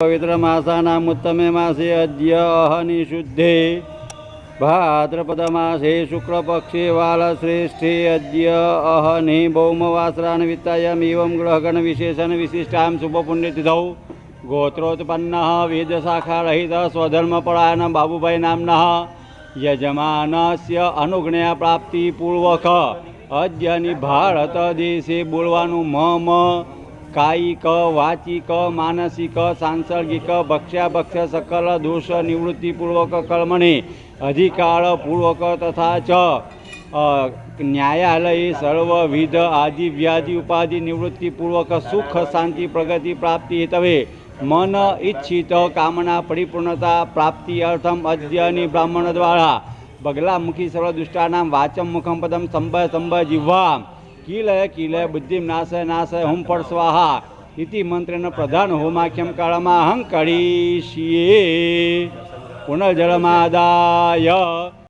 पवित्रमासानामुत्तमे मासे अद्य अहनि शुद्धे भाद्रपदमासे शुक्लपक्षे बालश्रेष्ठे अद्य अहनि भौमवासरान्वितायाम् एवं ग्रहगणविशेषणविशिष्टां शुभपुण्यतिथौ गोत्रोत्पन्नः वेदशाखारहितः स्वधर्मपरायणः बाबुभाई नाम्नः यजमानस्य अनुज्ञया प्राप्तिपूर्वक अद्यनि भारतदेशे बोलवानुं मम कायिक वाचिक मानसिक सांसर्गिक भक्ष्याभक्ष्य सकल दोष निवृत्तिपूर्वक कर्मणि अधिकारपूर्वक तथा च न्यायालये सर्वविध आदि व्याधि उपाधि निवृत्तिपूर्वक सुख शांति प्रगति प्राप्ति हेतवे मन इच्छित कामना परिपूर्णता प्राप्ति अर्थम अद्यनि ब्राह्मण द्वारा बगलामुखी सर्वदुष्टानां वाचम मुखम पदम संभ जिह्वा कीलय कीलय बुद्धिं नाशय नाशय हुम फट स्वाहा इति मंत्रेण प्रधान होमाख्यम कालमाहं करिष्ये पुनर्जलमादाय